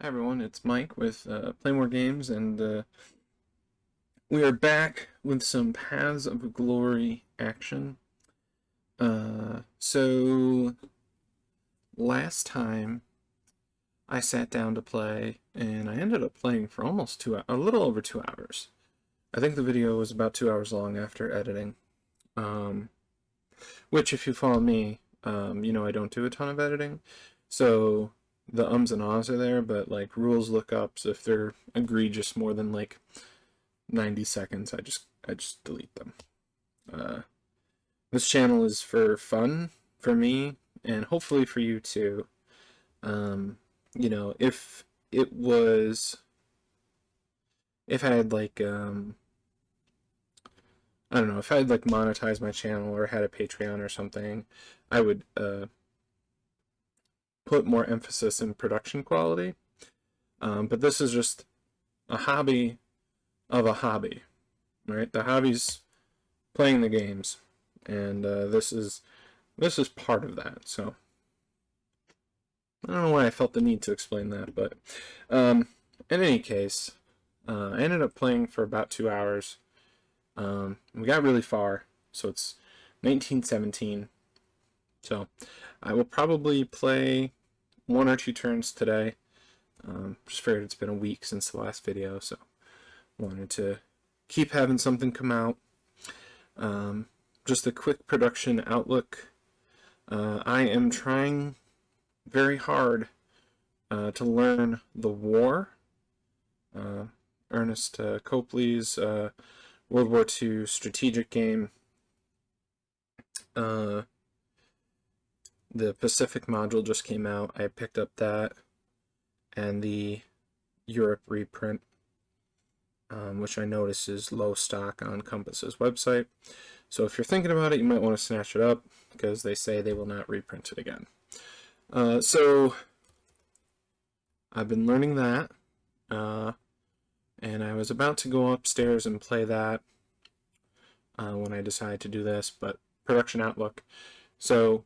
Hi everyone, it's Mike with Play More Games, and we are back with some Paths of Glory action. So last time I sat down to play, and I ended up playing for almost a little over 2 hours. I think the video was about 2 hours long after editing. Um, which, if you follow me, you know I don't do a ton of editing, so the ums and ahs are there, but like rules lookups, if they're egregious more than like 90 seconds, I just delete them. Uh, this channel is for fun for me and hopefully for you too. You know, if I had like I don't know, if I had like monetized my channel or had a Patreon or something, I would put more emphasis in production quality. But this is just a hobby of a hobby, right? The hobby's playing the games, and this is part of that. So I don't know why I felt the need to explain that, but in any case, I ended up playing for about 2 hours. We got really far, so it's 1917. So I will probably play one or two turns today. Just figured it's been a week since the last video, so wanted to keep having something come out. Just a quick production outlook. I am trying very hard to learn The War, Ernest Copley's World War II strategic game. The Pacific module just came out. I picked up that and the Europe reprint, which I notice is low stock on Compass's website. So if you're thinking about it, you might want to snatch it up because they say they will not reprint it again. So I've been learning that, and I was about to go upstairs and play that when I decided to do this, but production outlook. So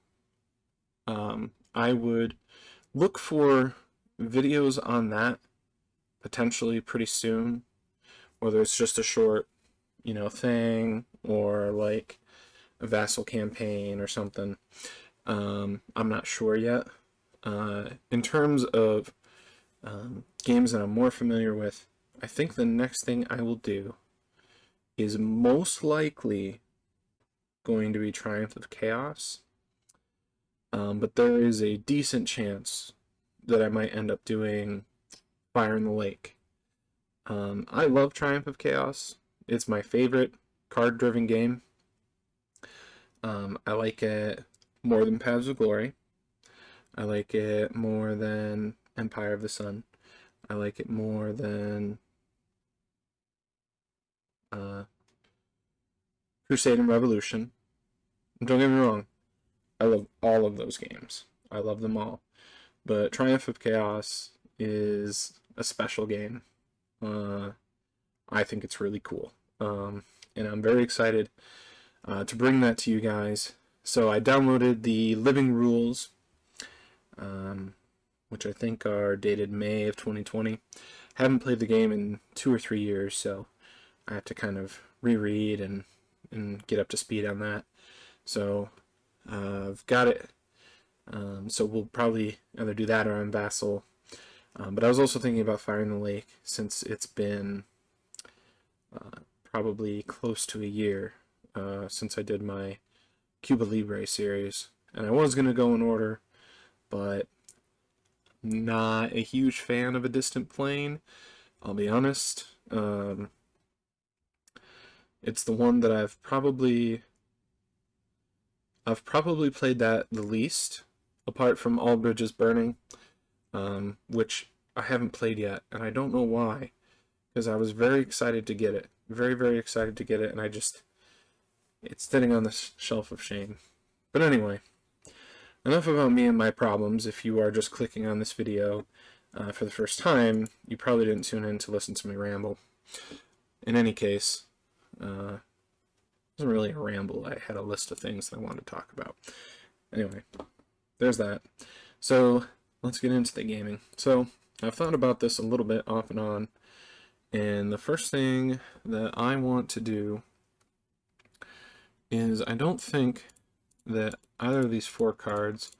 I would look for videos on that potentially pretty soon, whether it's just a short, thing or like a vassal campaign or something. I'm not sure yet. In terms of games that I'm more familiar with, I think the next thing I will do is most likely going to be Triumph of Chaos. But there is a decent chance that I might end up doing Fire in the Lake. I love Triumph of Chaos. It's my favorite card-driven game. I like it more than Paths of Glory. I like it more than Empire of the Sun. I like it more than Crusade and Revolution. Don't get me wrong, I love all of those games. I love them all. But Triumph of Chaos is a special game. I think it's really cool. And I'm very excited to bring that to you guys. So I downloaded the Living Rules, which I think are dated May of 2020. Haven't played the game in 2 or 3 years, so I have to kind of reread and get up to speed on that. So I've got it. So we'll probably either do that or on Vassal. But I was also thinking about Fire in the Lake since it's been probably close to a year since I did my Cuba Libre series. And I was going to go in order, but not a huge fan of A Distant Plane, I'll be honest. It's the one that I've probably played that the least, apart from All Bridges Burning, which I haven't played yet, and I don't know why, because I was very excited to get it. Very, very excited to get it, and it's sitting on the shelf of shame. But anyway, enough about me and my problems. If you are just clicking on this video for the first time, you probably didn't tune in to listen to me ramble. In any case, it wasn't really a ramble. I had a list of things that I wanted to talk about. Anyway, there's that. So let's get into the gaming. So I've thought about this a little bit off and on, and the first thing that I want to do is I don't think that either of these 4 cards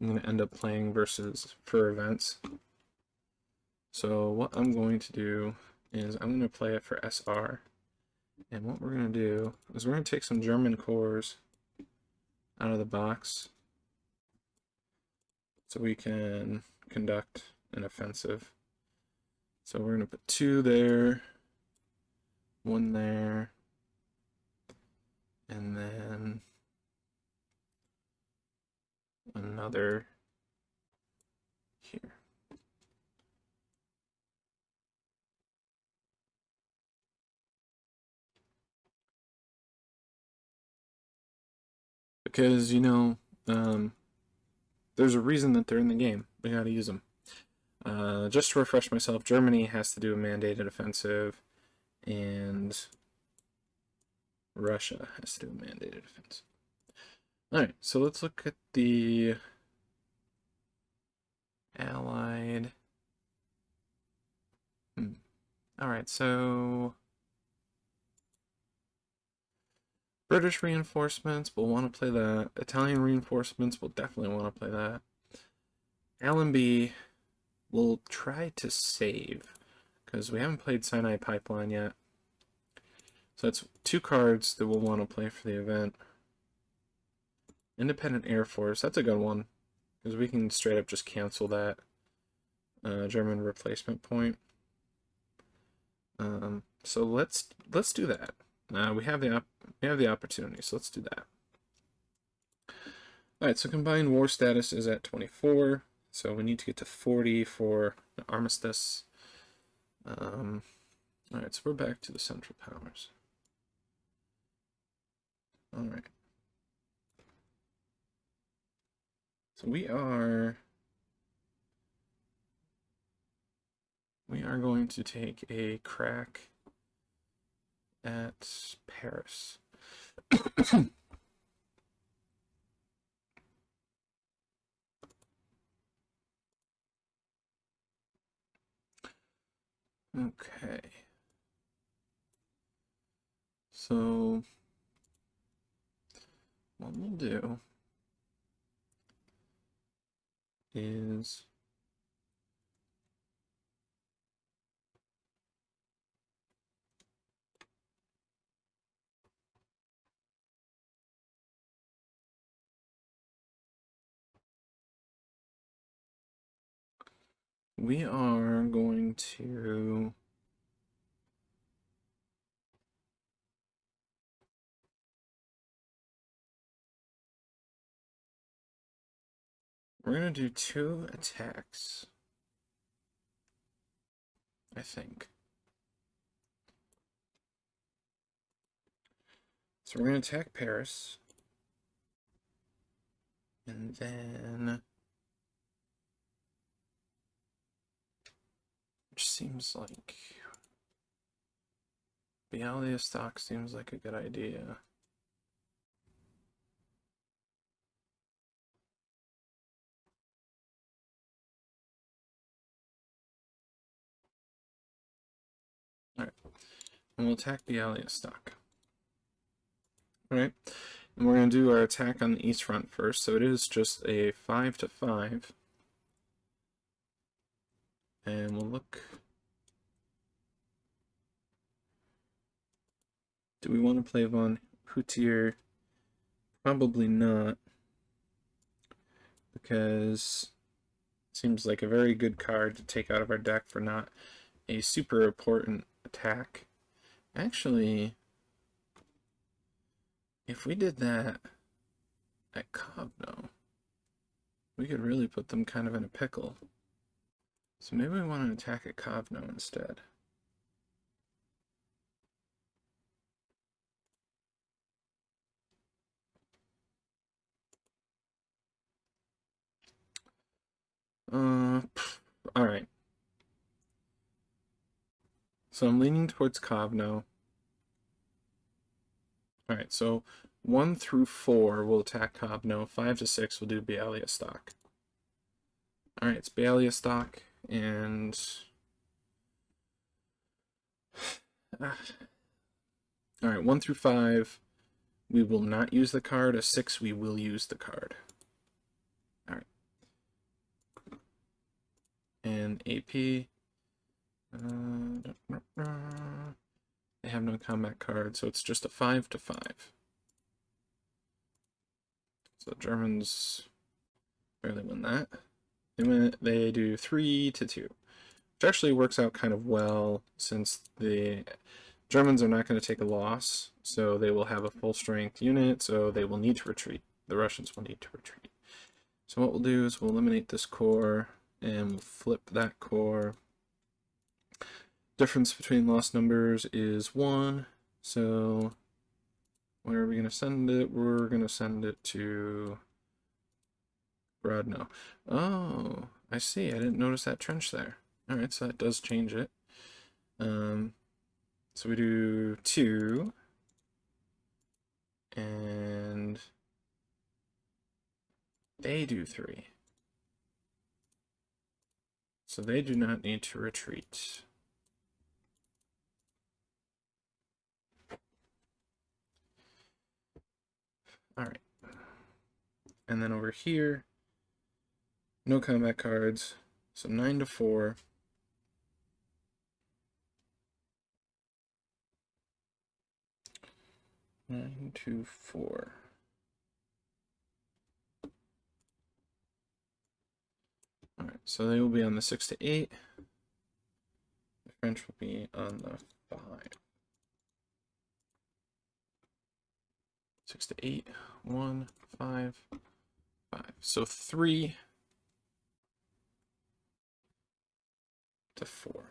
I'm going to end up playing versus for events. So what I'm going to do is I'm going to play it for SR. And what we're going to do is we're going to take some German cores out of the box so we can conduct an offensive. So we're going to put 2 there, 1 there, and then another here. Because, you know, there's a reason that they're in the game. We gotta use them. Just to refresh myself, Germany has to do a mandated offensive, and Russia has to do a mandated offensive. Alright, so let's look at the Allied. Alright, so British reinforcements will want to play that. Italian reinforcements will definitely want to play that. Allenby will try to save, because we haven't played Sinai Pipeline yet. So that's 2 cards that we'll want to play for the event. Independent Air Force, that's a good one, because we can straight up just cancel that German replacement point. So let's do that. We have the opportunity, so let's do that. All right, so combined war status is at 24, so we need to get to 40 for the armistice. All right, so we're back to the Central Powers. All right. So we are going to take a crack at Paris. Okay. So what we'll do is we are going to we're going to do 2 attacks, I think. So we're going to attack Paris, and then which seems like Bialystok seems like a good idea. Alright, and we'll attack Bialystok. Alright, and we're going to do our attack on the East Front first, so it is just a 5-5. And we'll look. Do we want to play von Houtier? Probably not, because it seems like a very good card to take out of our deck for not a super important attack. Actually, if we did that at Kavno, we could really put them kind of in a pickle. So maybe we want to attack at Kavno instead. Alright. So I'm leaning towards Kavno. Alright, so 1 through 4 will attack Kavno. 5 to 6 will do Bialystok. Alright, it's Bialystok, and all right, 1 through 5, we will not use the card. A 6, we will use the card. All right. And AP, they have no combat card, so it's just a 5 to 5. So the Germans barely win that. They do 3 to 2, which actually works out kind of well since the Germans are not going to take a loss, so they will have a full strength unit, so they will need to retreat. The Russians will need to retreat. So what we'll do is we'll eliminate this core and we'll flip that core. Difference between lost numbers is 1, so where are we going to send it? We're going to send it to Grodno. Oh, I see. I didn't notice that trench there. All right, so that does change it. So we do 2, and they do 3. So they do not need to retreat. All right. And then over here, no combat cards, so 9 to 4. Nine to 4. All right, so they will be on the 6 to 8. The French will be on the 5. 6 to 8, 1, 5, 5. So 3 to 4.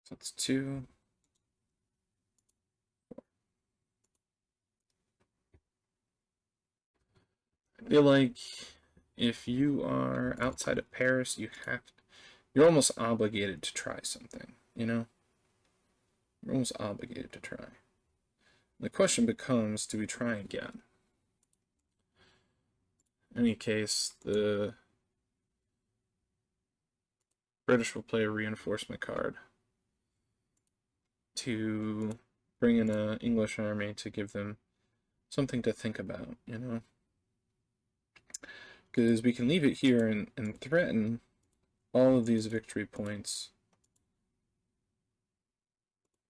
So it's 2. I feel like if you are outside of Paris, you're almost obligated to try something, you know? You're almost obligated to try. The question becomes, do we try again? In any case, the British will play a reinforcement card to bring in an English army to give them something to think about, you know? Because we can leave it here and threaten all of these victory points.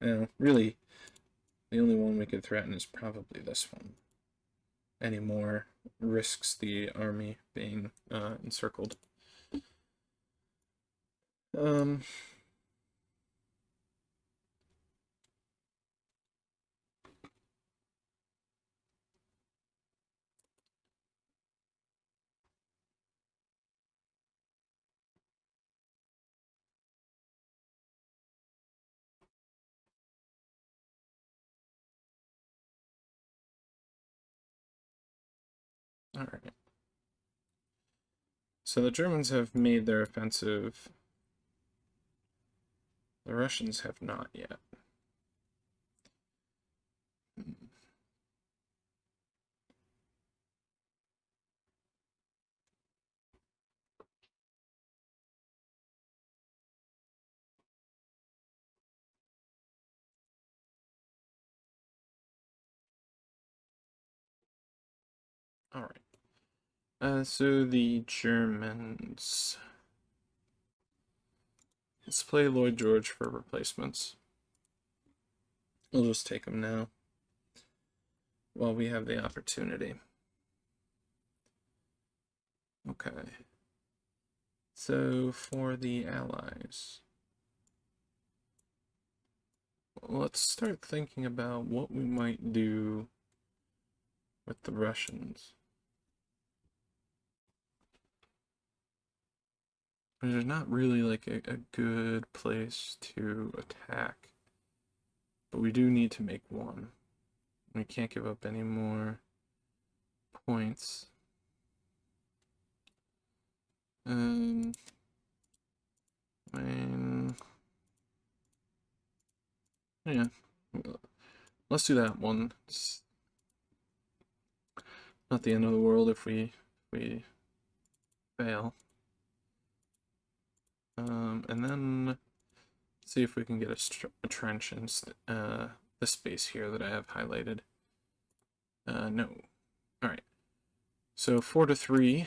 Now, really, the only one we could threaten is probably this one. Any more risks the army being encircled. All right. So the Germans have made their offensive. The Russians have not yet. All right. So the Germans. Let's play Lloyd George for replacements. We'll just take them now while we have the opportunity. Okay. So for the Allies, let's start thinking about what we might do with the Russians. There's not really like a good place to attack, but we do need to make one. We can't give up any more points. I mean, yeah, let's do that one. It's not the end of the world if we fail. And then see if we can get a trench in the space here that I have highlighted. No. All right. So 4 to 3.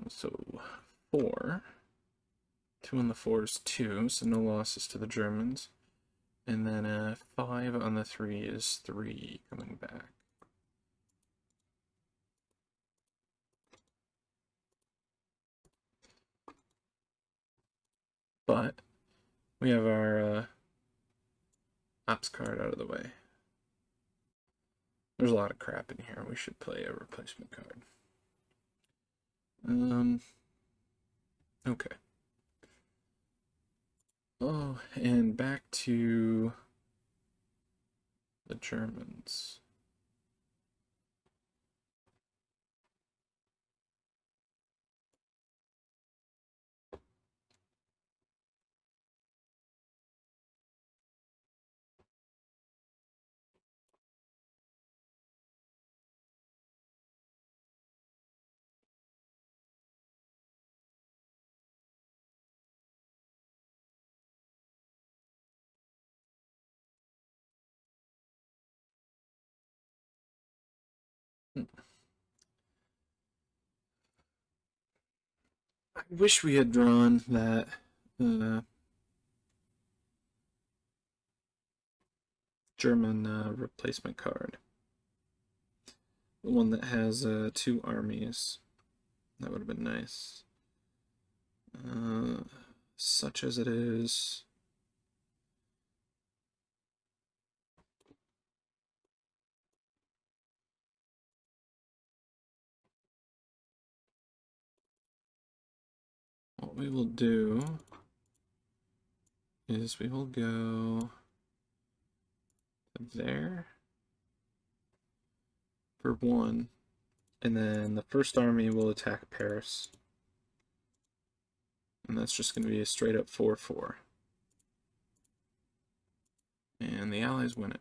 So 4. 2 on the 4 is 2, so no losses to the Germans. And then 5 on the 3 is 3 coming back. But we have our ops card out of the way. There's a lot of crap in here. We should play a replacement card. Okay. Oh, and back to the Germans. I wish we had drawn that German replacement card. The one that has 2 armies. That would have been nice. Such as it is. What we will do is we will go there for 1, and then the first army will attack Paris. And that's just going to be a straight up 4-4. And the Allies win it.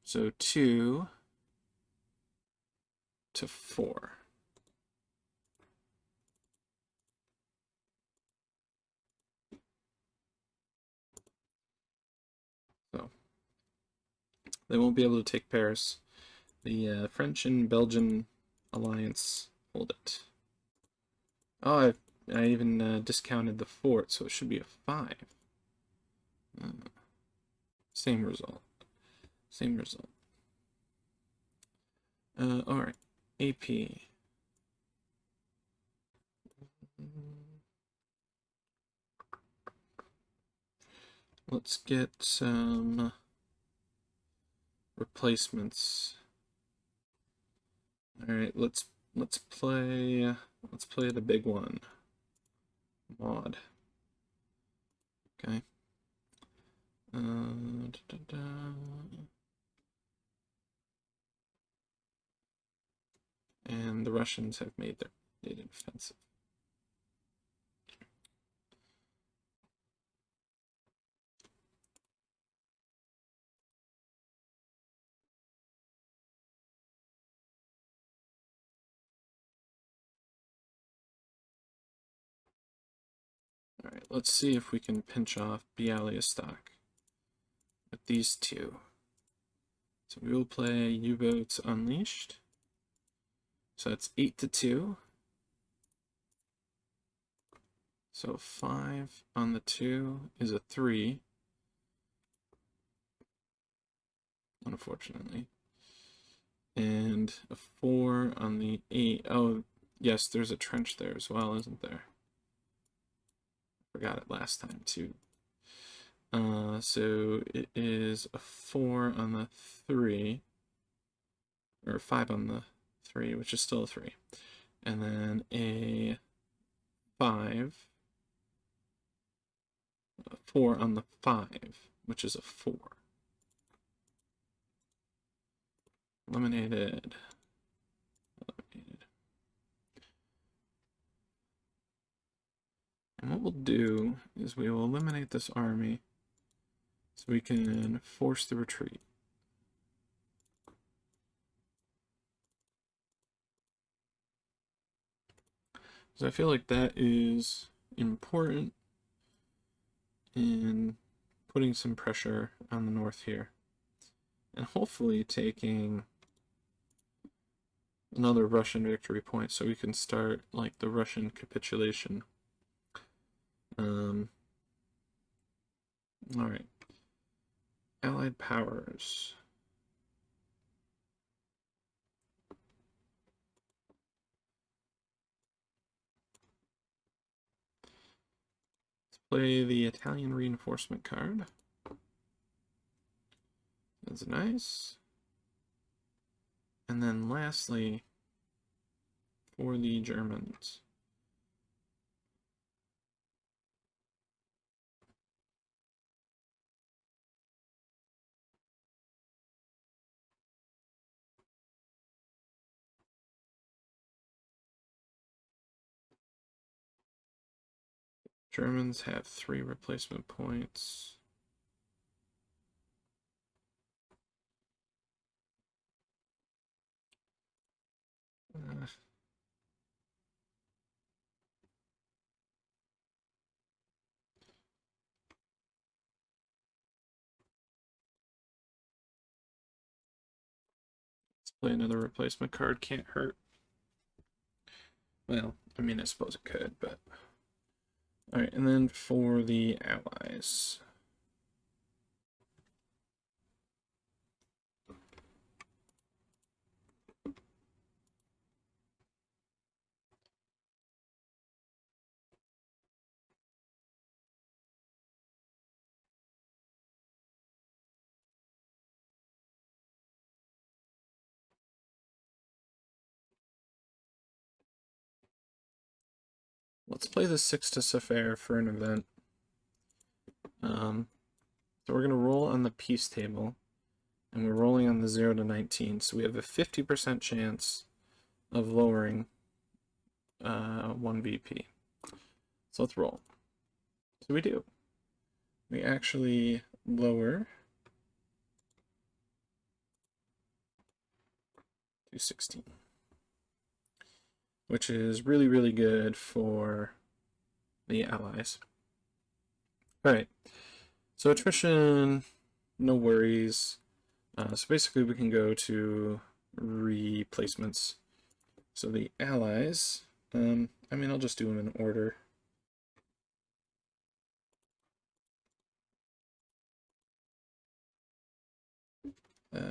So 2 to 4. So they won't be able to take Paris. The French and Belgian alliance hold it. Oh, I even discounted the fort, so it should be a 5. Same result. Same result. Alright. AP. Let's get some replacements. Alright, let's play the big one. Mod. Okay. And the Russians have made their data defensive. Alright, let's see if we can pinch off Bialystok with these 2. So we will play U-Boats Unleashed. So that's 8 to 2. So 5 on the 2 is a 3. Unfortunately. And a 4 on the 8. Oh, yes, there's a trench there as well, isn't there? Forgot it last time too. So it is a 4 on the 3, or 5 on the 3, which is still a 3, and then a 4 on the 5, which is a 4. Eliminated. we'll do is we will eliminate this army so we can force the retreat. So I feel like that is important in putting some pressure on the north here. And hopefully taking another Russian victory point so we can start like the Russian capitulation. All right. Allied powers. Let's play the Italian reinforcement card. That's nice. And then lastly, for the Germans. Germans have 3 replacement points. Let's play another replacement card. Can't hurt. Well, I mean, I suppose it could, but... Alright, and then for the Allies. Let's play the Sixtus Affair for an event. So we're going to roll on the peace table, and we're rolling on the 0 to 19, so we have a 50% chance of lowering 1 VP. So let's roll. So we do. We actually lower to 16, which is really, really good for the Allies. All right, so attrition, no worries. So basically we can go to replacements. So the Allies, I mean, I'll just do them in order. For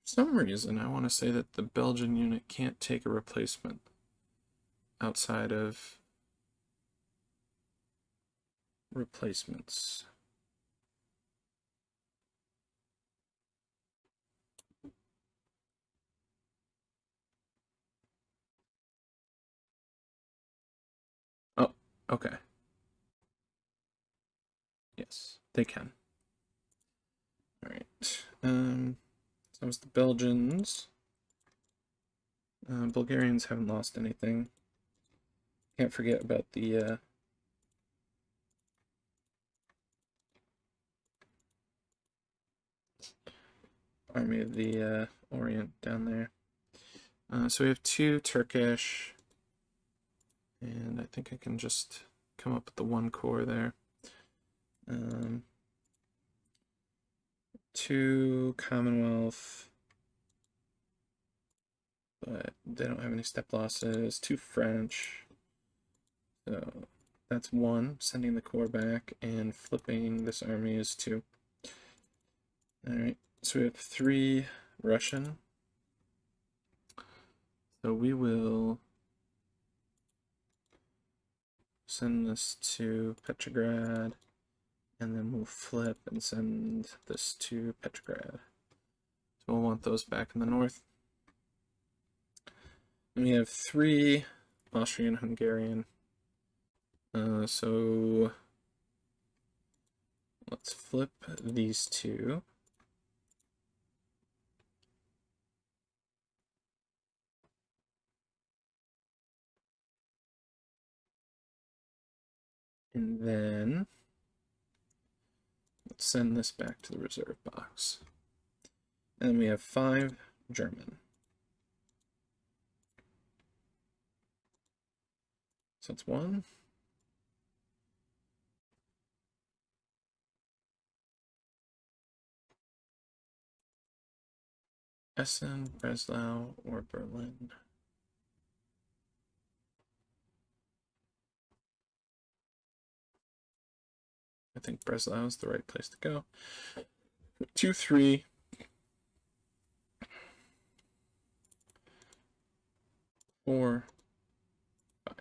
some reason, I want to say that the Belgian unit can't take a replacement outside of replacements. Oh, okay. Yes, they can. All right. So that was the Belgians. Bulgarians haven't lost anything. Can't forget about the Army of the Orient down there. So we have 2 Turkish, and I think I can just come up with the 1 corps there. 2 Commonwealth, but they don't have any step losses. 2 French, so that's 1, sending the corps back, and flipping this army is 2. Alright, so we have 3 Russian. So we will send this to Petrograd, and then we'll flip and send this to Petrograd. So we'll want those back in the north. And we have 3 Austrian-Hungarian. So let's flip these 2. And then let's send this back to the reserve box. And we have 5 German. So that's 1. Essen, Breslau, or Berlin. I think Breslau is the right place to go. 2, 3. 4, 5.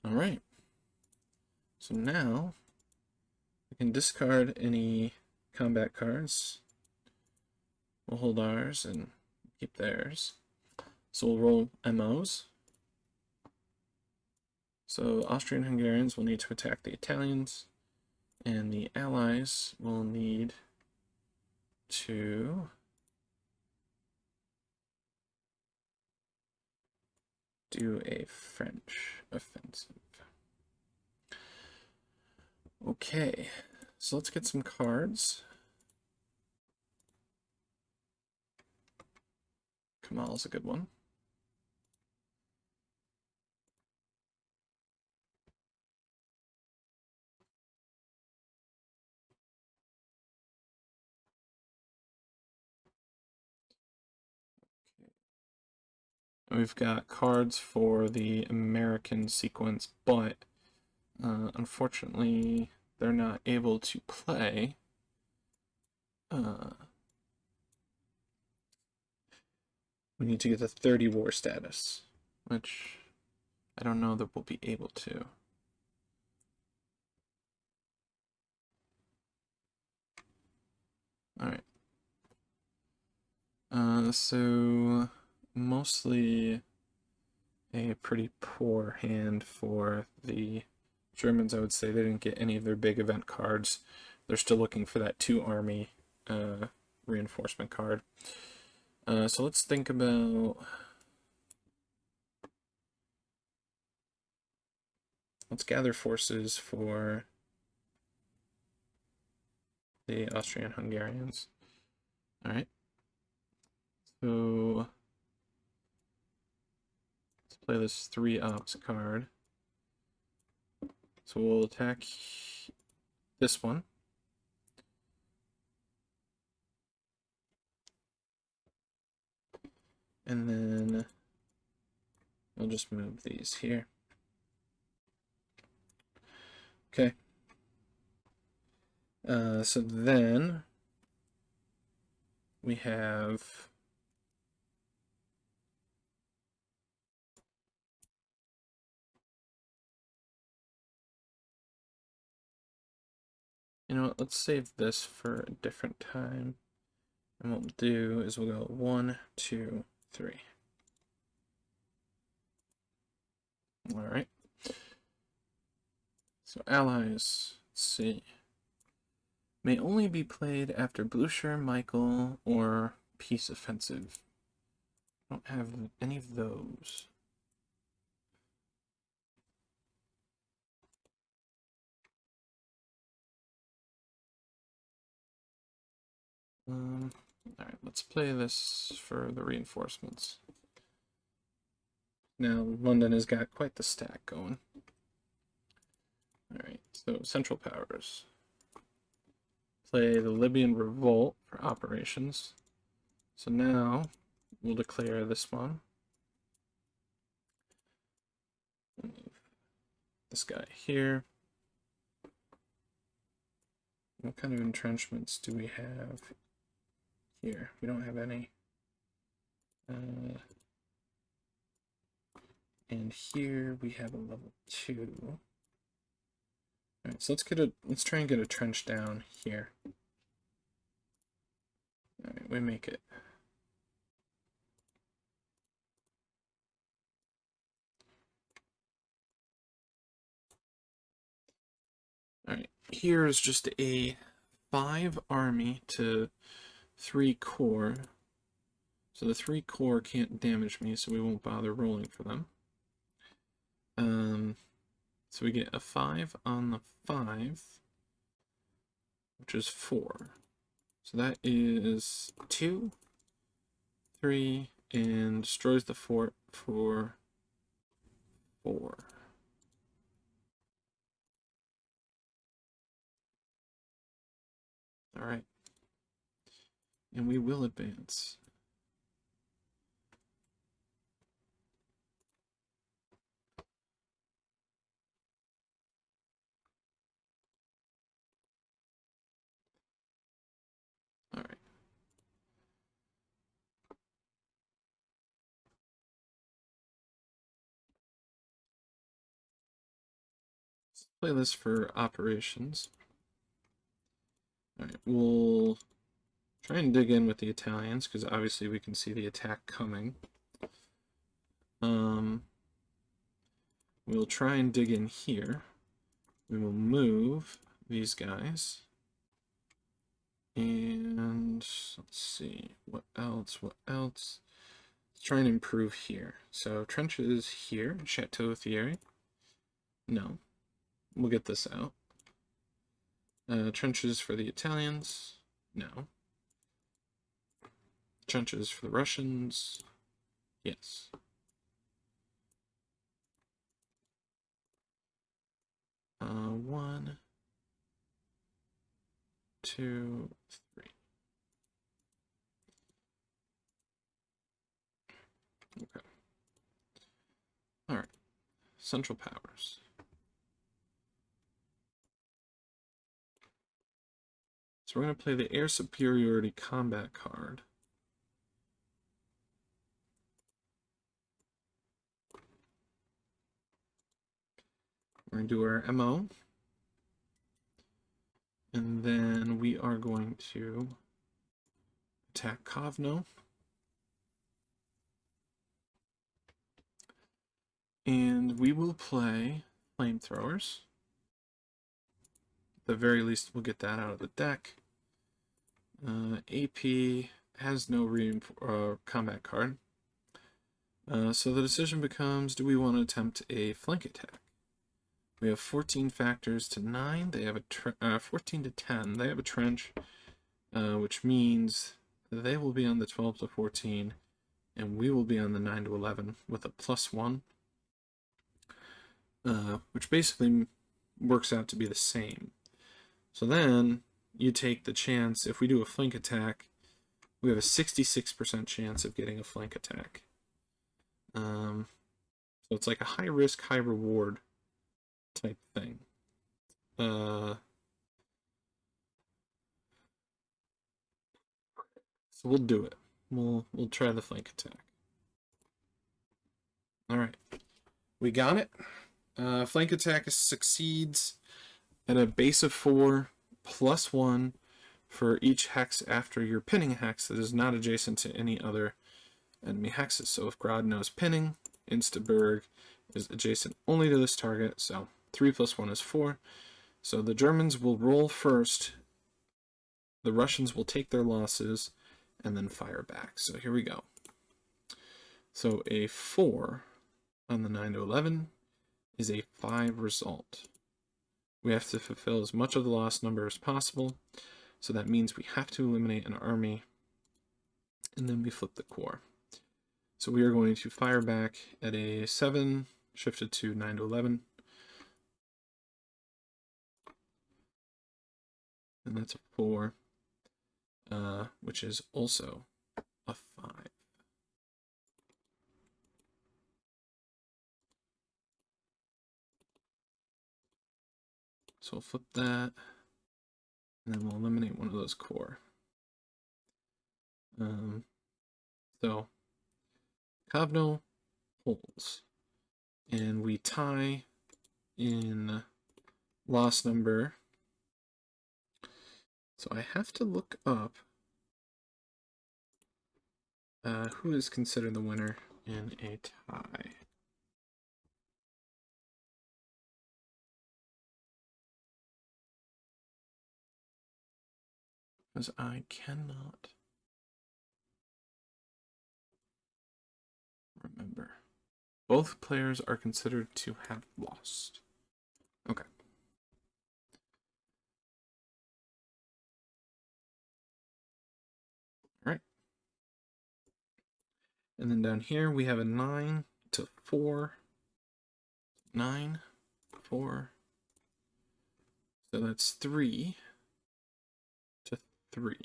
All right. So now we can discard any combat cards. We'll hold ours and keep theirs. So we'll roll MOs. So Austrian-Hungarians will need to attack the Italians, and the Allies will need to do a French offensive. Okay, so let's get some cards. Kamal's a good one. We've got cards for the American sequence, but unfortunately they're not able to play we need to get the 30 war status, which I don't know that we'll be able to. Alright. So mostly a pretty poor hand for the Germans, I would say. They didn't get any of their big event cards. They're still looking for that 2 army reinforcement card. So let's think about... Let's gather forces for the Austrian-Hungarians. Alright. So let's play this 3 ops card. So we'll attack this one. And then we'll just move these here. Okay. So then we have you know what, let's save this for a different time. And what we'll do is we'll go 1, 2, 3. Alright. So allies, let's see. May only be played after Blucher, Michael, or Peace Offensive. I don't have any of those. Alright, let's play this for the reinforcements. Now, London has got quite the stack going. Alright, so Central Powers. Play the Libyan Revolt for operations. So now, we'll declare this one. This guy here. What kind of entrenchments do we have here? We don't have any. And here we have a level 2. Alright, so let's try and get a trench down here. Alright, we make it. Alright, here's just a 5 army to 3 corps. So the 3 corps can't damage me, so we won't bother rolling for them. So we get a 5 on the 5, which is 4. So that is 2, 3, and destroys the fort for 4. All right. And we will advance. All right. Let's play this for operations. All right, we'll try and dig in with the Italians because obviously we can see the attack coming. We'll try and dig in here. We will move these guys. And let's see, what else? Let's try and improve here. So trenches here, Chateau Thierry. No, we'll get this out. Trenches for the Italians. No. Trenches for the Russians. Yes. One, 2, 3. Okay. All right. Central powers. So we're going to play the Air Superiority Combat card. We're going to do our MO. And then we are going to attack Kavno. And we will play flamethrowers. At the very least, we'll get that out of the deck. AP has no combat card. So the decision becomes, do we want to attempt a flank attack? We have 14 factors to 9. They have a 14 to 10. They have a trench, which means they will be on the 12 to 14, and we will be on the 9 to 11 with a +1, which basically works out to be the same. So then you take the chance, if we do a flank attack, we have a 66% chance of getting a flank attack. So it's like a high risk, high reward type thing. So we'll do it. We'll try the flank attack. All right, we got it. Flank attack succeeds at a base of 4 +1 for each hex after your pinning hex that is not adjacent to any other enemy hexes. So if Grodno's pinning, Instaberg is adjacent only to this target, so 3 + 1 is 4. So the Germans will roll first, the Russians will take their losses, and then fire back. So here we go. So a 4 on the 9 to 11 is a 5 result. We have to fulfill as much of the loss number as possible, so that means we have to eliminate an army, and then we flip the core. So we are going to fire back at a 7, shifted to 9 to 11. And that's a 4, which is also a 5. So we'll flip that, and then we'll eliminate one of those core. So Kavno holds, and we tie in loss number. So I have to look up who is considered the winner in a tie. Because I cannot remember. Both players are considered to have lost. Okay. All right. And then down here we have a 9 to 4. 9, 4. So that's 3 to 3.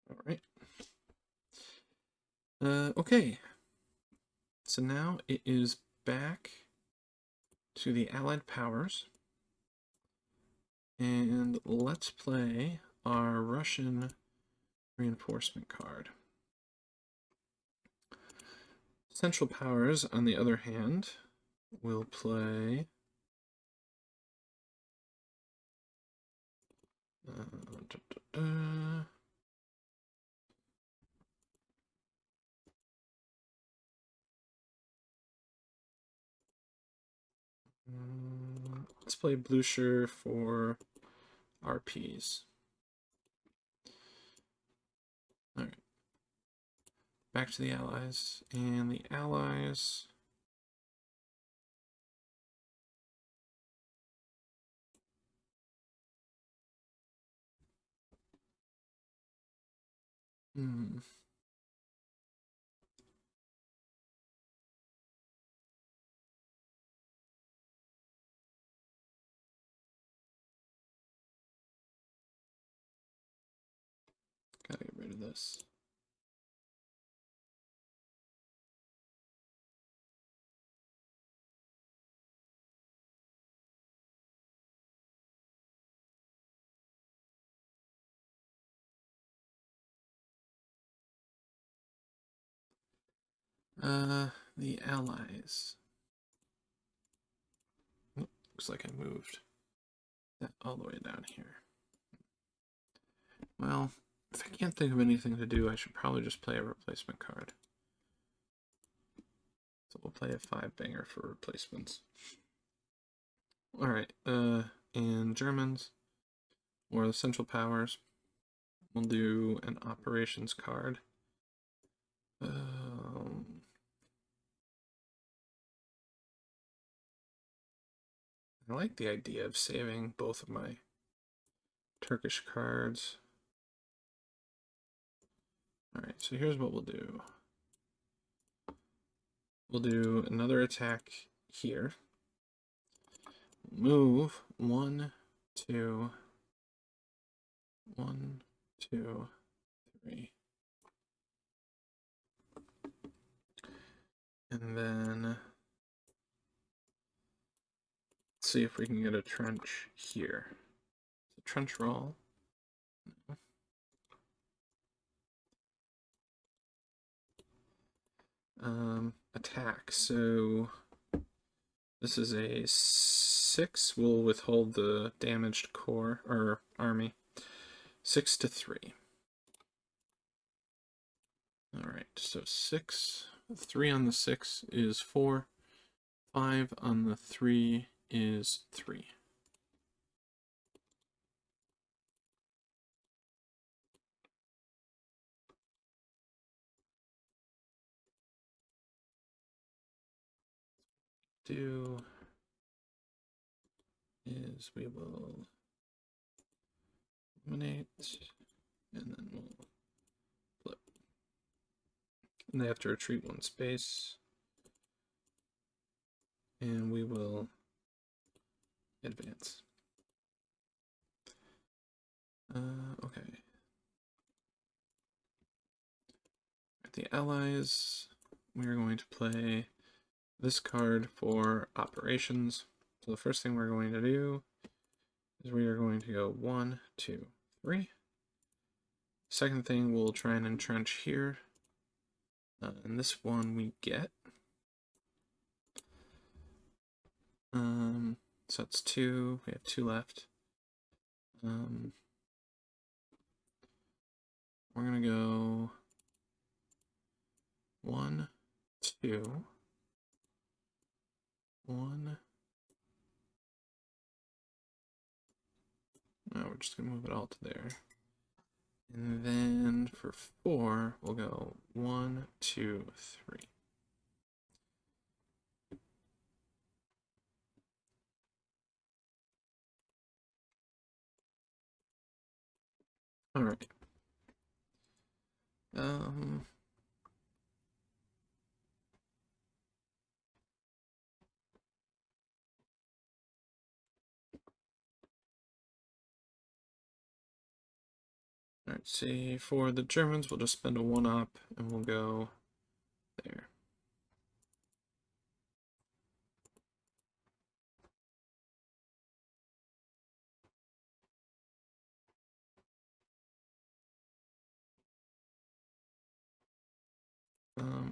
All right. Okay. So now it is back to the Allied powers. And let's play our Russian reinforcement card. Central powers, on the other hand, will play let's play Blucher for RPs. Alright. Back to the Allies. And the Allies... Gotta get rid of this. The Allies. Looks like I moved that all the way down here. Well, if I can't think of anything to do, I should probably just play a replacement card. So we'll play a 5-banger for replacements. Alright, and Germans, or the Central Powers, we'll do an operations card. I like the idea of saving both of my Turkish cards. Alright, so here's what we'll do. We'll do another attack here. Move 1, 2, 1, 2, 3. And then see if we can get a trench here. So trench roll. Attack. So this is a 6. We'll withhold the damaged corps or army. 6 to 3. All right. So 6. 3 on the 6 is 4. 5 on the 3 is 3. Do is we will eliminate, and then we'll flip. And they have to retreat 1 space. And we will advance. Okay. At the Allies, we are going to play this card for operations. So the first thing we're going to do is we are going to go 1, 2, 3. Second thing, we'll try and entrench here. And this one we get. So that's 2. We have 2 left. We're gonna go 1, 2, 1, we're just going to move it all to there. And then for 4, we'll go 1, 2, 3. All right. Alright, see, for the Germans, we'll just spend a 1-up, and we'll go there.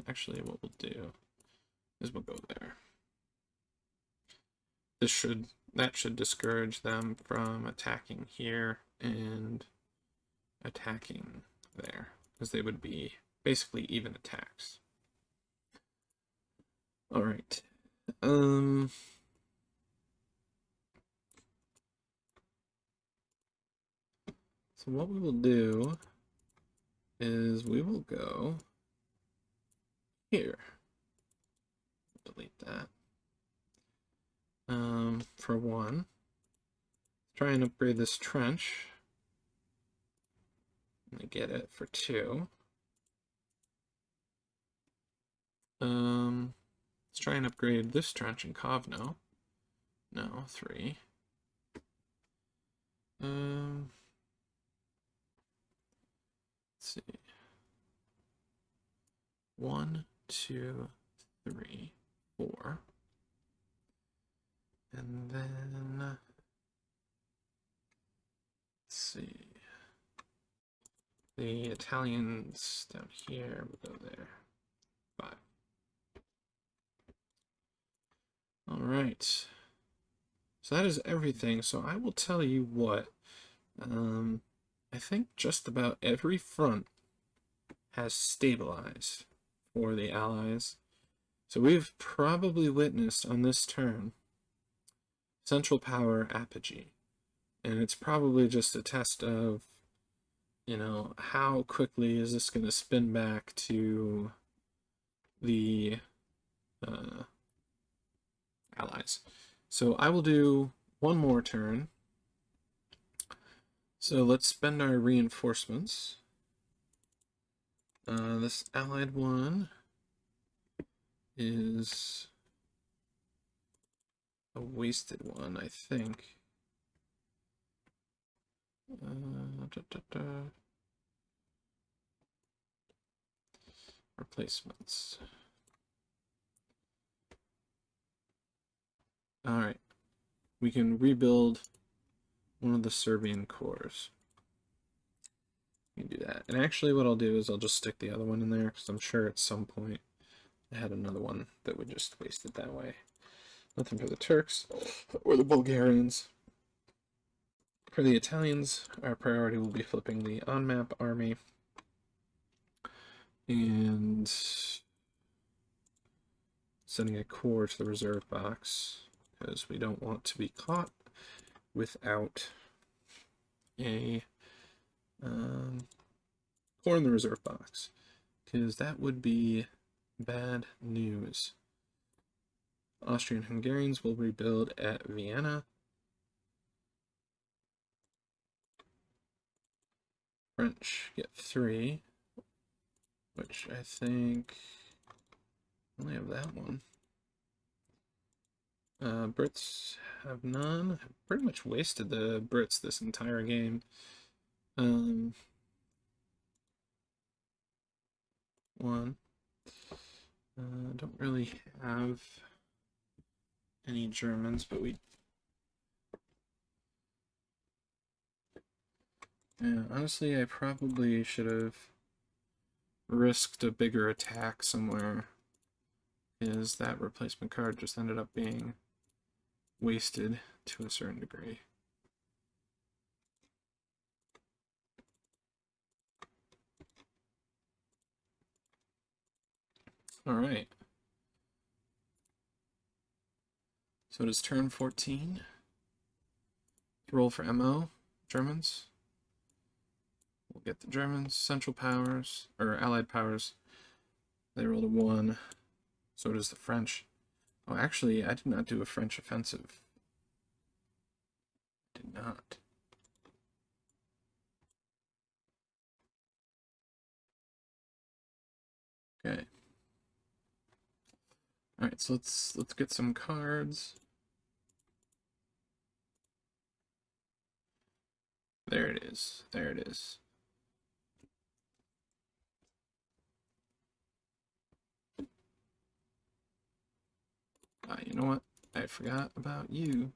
Actually, what we'll do is we'll go there. That should discourage them from attacking here and attacking there, because they would be basically even attacks. All right. So what we will do is we will go here. Delete that. For 1, try and upgrade this trench. I get it for 2. Let's try and upgrade this trench in Kavno. No, 3. Let's see. 1, 2, 3, 4. And then let's see. The Italians down here will go there. 5. All right. So that is everything. So I will tell you what. I think just about every front has stabilized for the Allies. So we've probably witnessed on this turn central power apogee. And it's probably just a test of, you know, how quickly is this going to spin back to the Allies. So I will do one more turn. So let's spend our reinforcements. This Allied one is a wasted one, I think. Replacements. All right, we can rebuild one of the Serbian cores. You can do that. And actually what I'll do is I'll just stick the other one in there, because I'm sure at some point I had another one that would just waste it that way. Nothing for the Turks or the Bulgarians. For the Italians, our priority will be flipping the on-map army and sending a core to the reserve box, because we don't want to be caught without a core in the reserve box, because that would be bad news. Austrian Hungarians will rebuild at Vienna. French get 3, which I think I only have that one. Brits have none. I've pretty much wasted the Brits this entire game. One. Don't really have any Germans, but we... Yeah, honestly, I probably should have risked a bigger attack somewhere, because that replacement card just ended up being wasted to a certain degree. All right. So it is turn 14. Roll for MO. Germans. We'll get the Germans. Central Powers, or Allied Powers. They rolled a 1. So does the French. Oh, actually, I did not do a French offensive. Did not. Okay. All right, so let's get some cards. There it is. There it is. You know what? I forgot about you.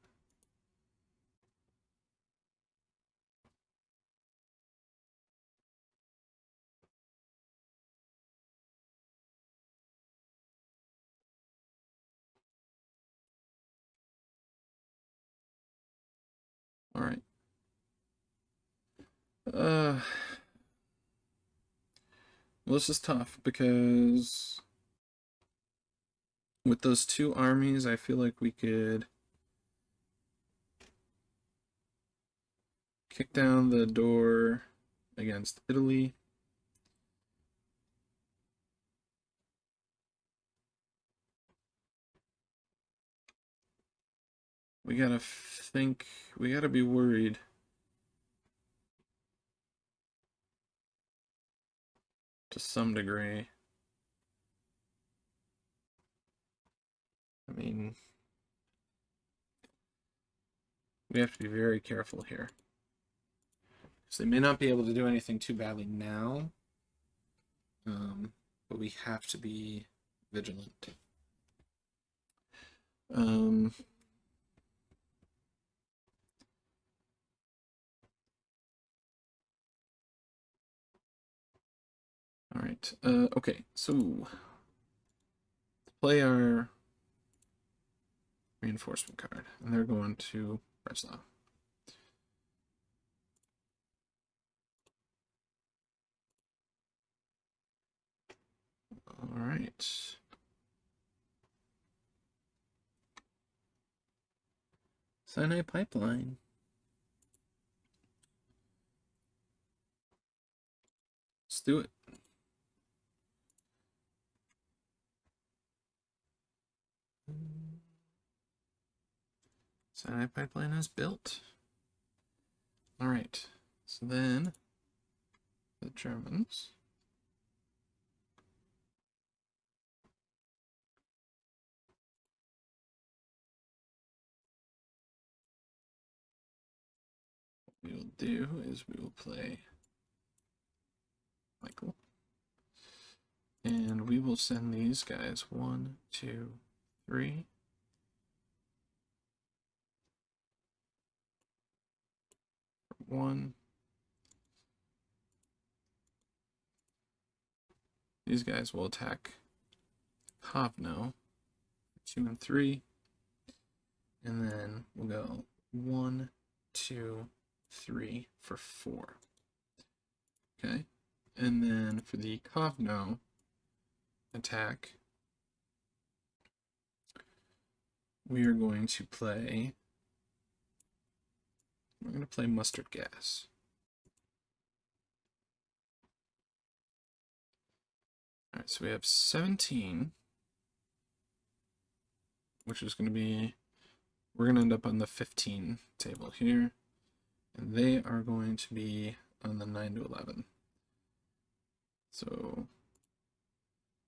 All right. Well, this is tough because with those two armies, I feel like we could kick down the door against Italy. We gotta think, we gotta be worried. To some degree. I mean, we have to be very careful here. So they may not be able to do anything too badly now, but we have to be vigilant. All right. Okay. So play our reinforcement card, and they're going to Breslau. All right. Sinai Pipeline. Let's do it. Sinai Pipeline is built. All right. So then the Germans. What we will do is we will play Michael. And we will send these guys 1, 2, 3. One. These guys will attack Kavno. 2 and 3. And then we'll go 1, 2, 3 for 4. Okay. And then for the Kavno attack, we are going to play. We're going to play mustard gas. All right, so we have 17, which is going to be, we're going to end up on the 15 table here, and they are going to be on the 9 to 11. So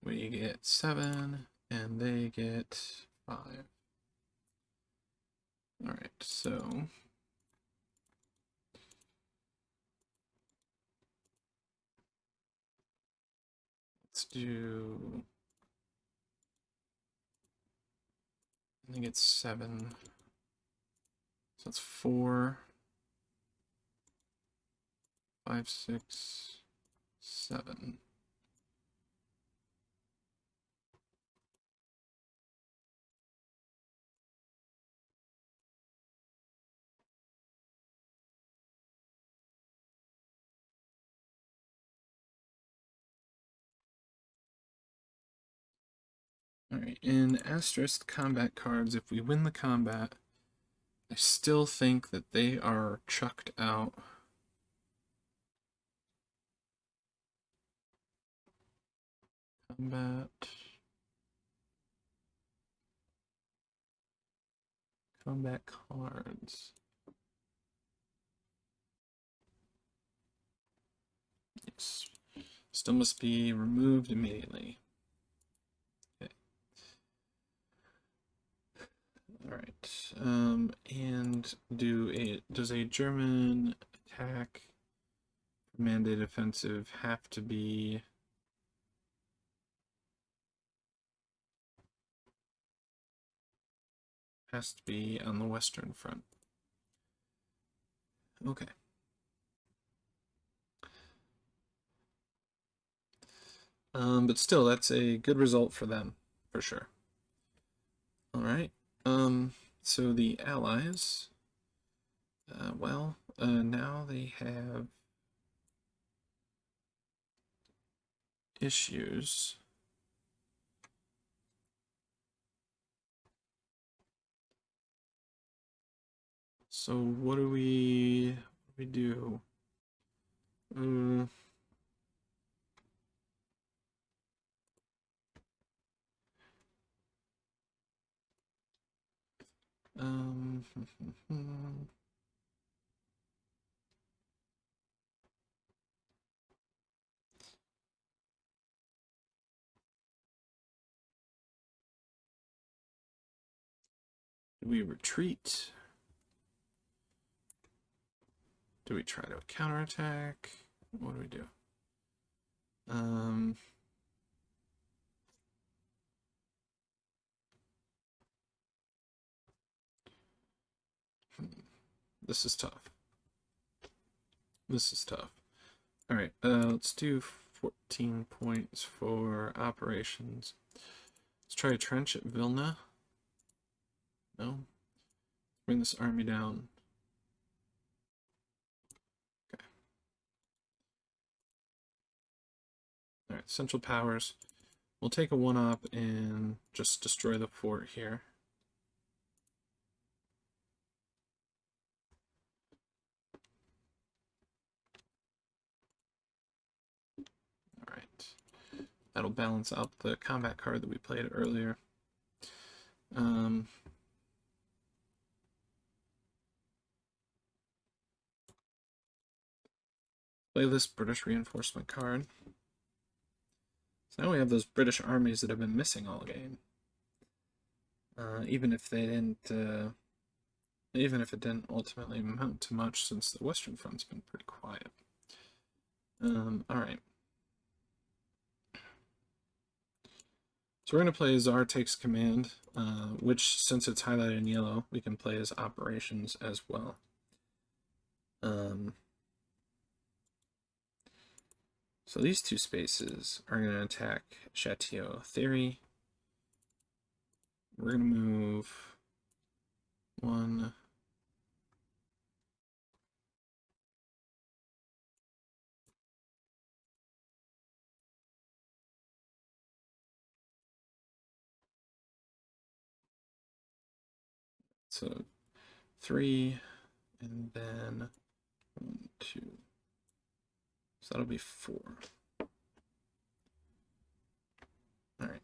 we get 7, and they get 5. All right, so let's do, I think it's 7. So that's 4, 5, 6, 7. All right, in asterisk combat cards, if we win the combat, I still think that they are chucked out. Combat cards. Yes. Still must be removed immediately. Okay. Alright. And does a German attack commanded offensive have to be on the Western Front? Okay. But still, that's a good result for them, for sure. All right. So the Allies, now they have issues. So what do we do? Do we retreat? Do we try to counterattack? What do we do? This is tough. This is tough. All right, let's do 14 points for operations. Let's try a trench at Vilna. No. Bring this army down. Okay. All right, Central Powers. We'll take a 1-up and just destroy the fort here. All right. That'll balance out the combat card that we played earlier. Play this British reinforcement card. So now we have those British armies that have been missing all game. Even if they didn't, even if it didn't ultimately amount to much, since the Western Front's been pretty quiet. All right. So we're going to play Zara takes command, which, since it's highlighted in yellow, we can play as operations as well. So these two spaces are going to attack Chateau Theory. We're going to move 1, 3, and then 1, 2. So that'll be 4. All right.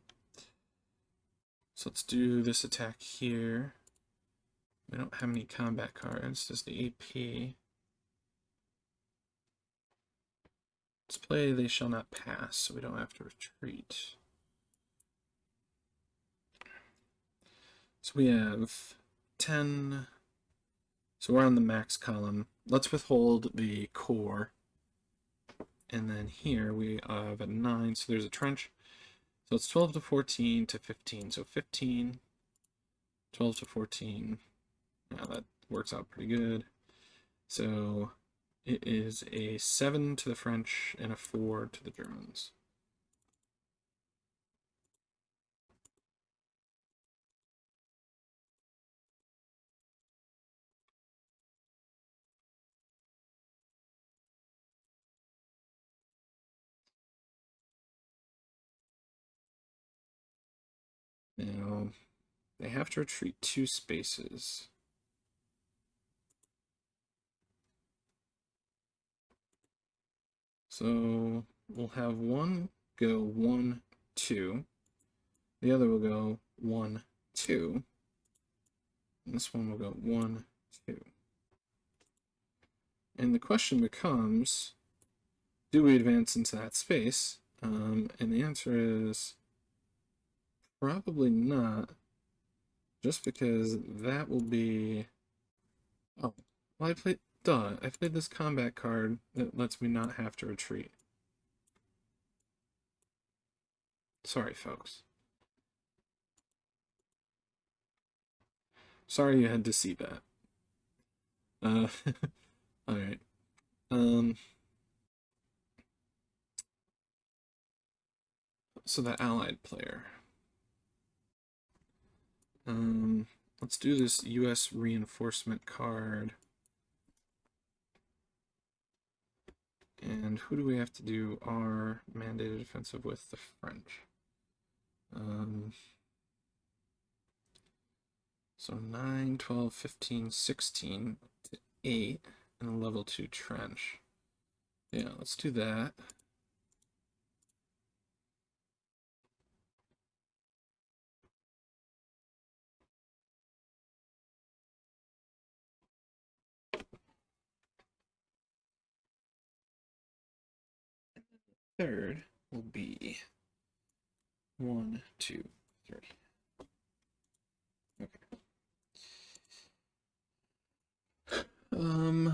So let's do this attack here. We don't have any combat cards. Just the AP. Let's play They Shall Not Pass, so we don't have to retreat. So we have 10. So we're on the max column. Let's withhold the core. And then here we have a 9, so there's a trench. So it's 12 to 14 to 15. So 15, 12 to 14. Now that works out pretty good. So it is a 7 to the French and a 4 to the Germans. Now, they have to retreat 2 spaces. So we'll have one go 1, 2. The other will go 1, 2. And this one will go 1, 2. And the question becomes, do we advance into that space? And the answer is probably not, just because that will be... Oh, well, I played this combat card that lets me not have to retreat. Sorry, folks. Sorry you had to see that. Alright. So the allied player. Let's do this US reinforcement card. And who do we have to do our mandated offensive with? The French. So 9, 12, 15, 16 to 8 and a level 2 trench. Yeah, let's do that. Third will be 1, 2, 3. Okay. So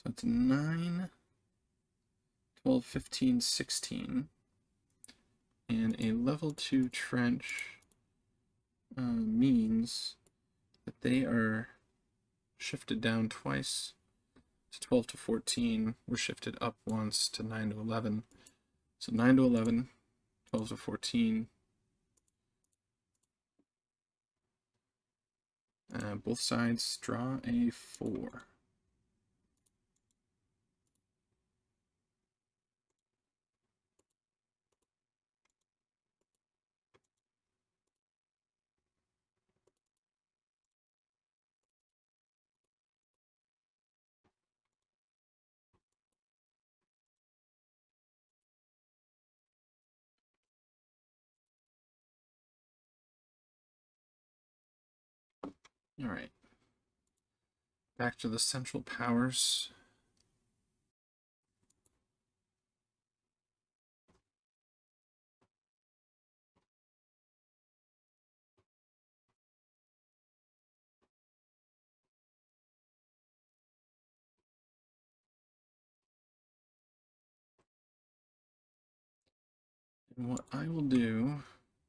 it's 9, 12, 15, 16. And a level 2 trench means that they are shifted down twice to 12 to 14. We're shifted up once to 9 to 11. So 9 to 11, 12 to 14. Both sides draw a 4. All right. Back to the Central Powers. And what I will do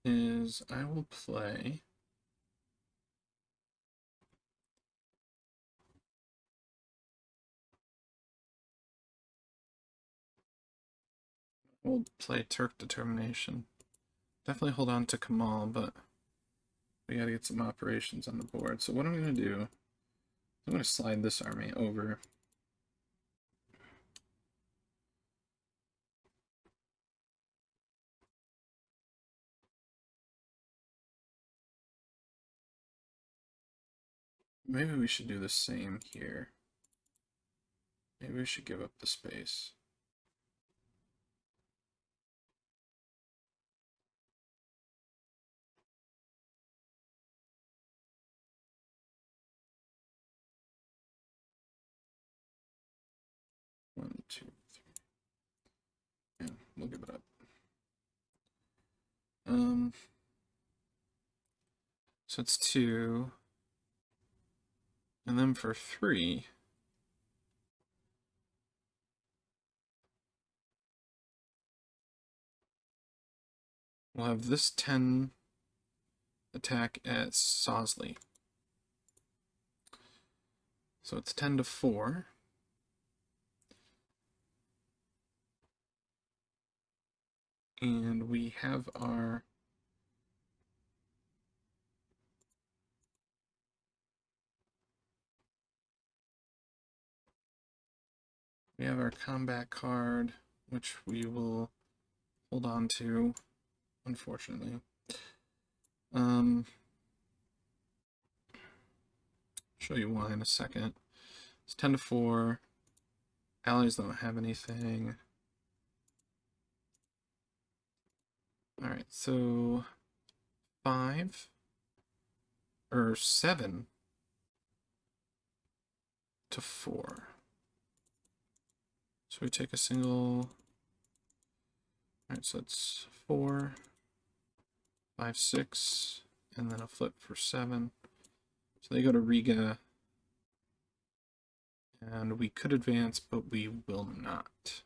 is I will play Turk Determination. Definitely hold on to Kamal, but we gotta get some operations on the board. So what I'm gonna do, I'm gonna slide this army over. Maybe we should do the same here. Maybe we should give up the space. One, two, three. Yeah, we'll give it up. So it's 2. And then for 3, we'll have this 10 attack at Sosley. So it's 10 to 4. And we have our combat card, which we will hold on to, unfortunately. Show you why in a second. It's 10 to 4 Allies don't have anything. Alright, so 5 or 7 to 4. So we take a single. Alright, so it's 4, 5, 6, and then a flip for 7. So they go to Riga. And we could advance, but we will not.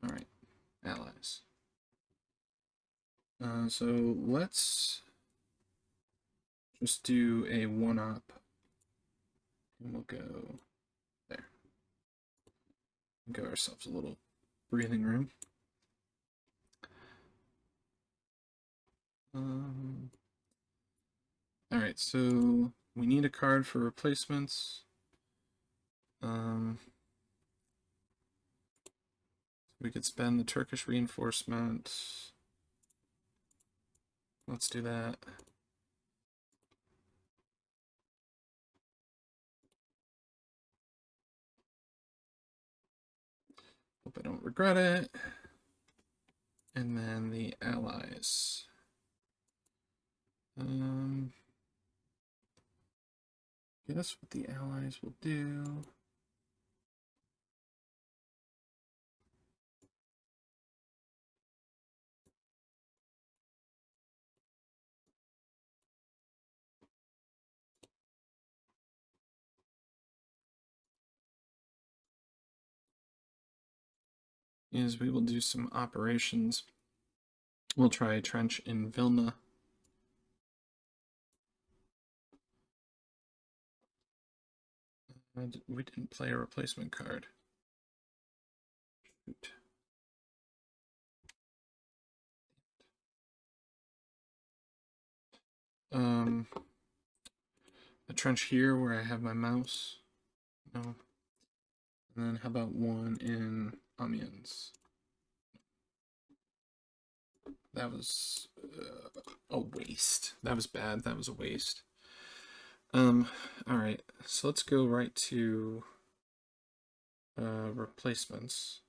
Alright, allies. So let's just do a 1-up. And we'll go there. Give ourselves a little breathing room. Alright, so we need a card for replacements. We could spend the Turkish reinforcement. Let's do that. Hope I don't regret it. And then the allies. Guess what the allies will do. Is we will do some operations. We'll try a trench in Vilna. We didn't play a replacement card. Shoot. A trench here where I have my mouse. No. And then how about one in Amiens? That was a waste. That was bad. That was a waste. Alright, so let's go right to replacements.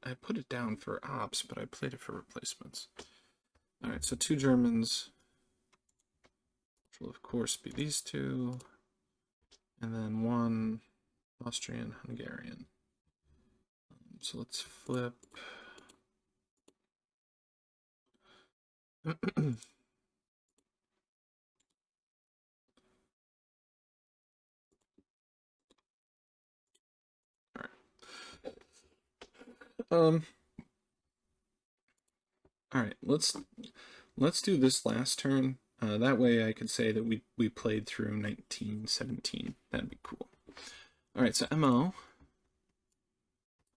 I put it down for ops, but I played it for replacements. Alright, so 2 Germans, which will of course be these 2, and then 1 Austrian Hungarian. So let's flip. All right, let's do this last turn. That way I could say that we played through 1917. That'd be cool. All right, so MO,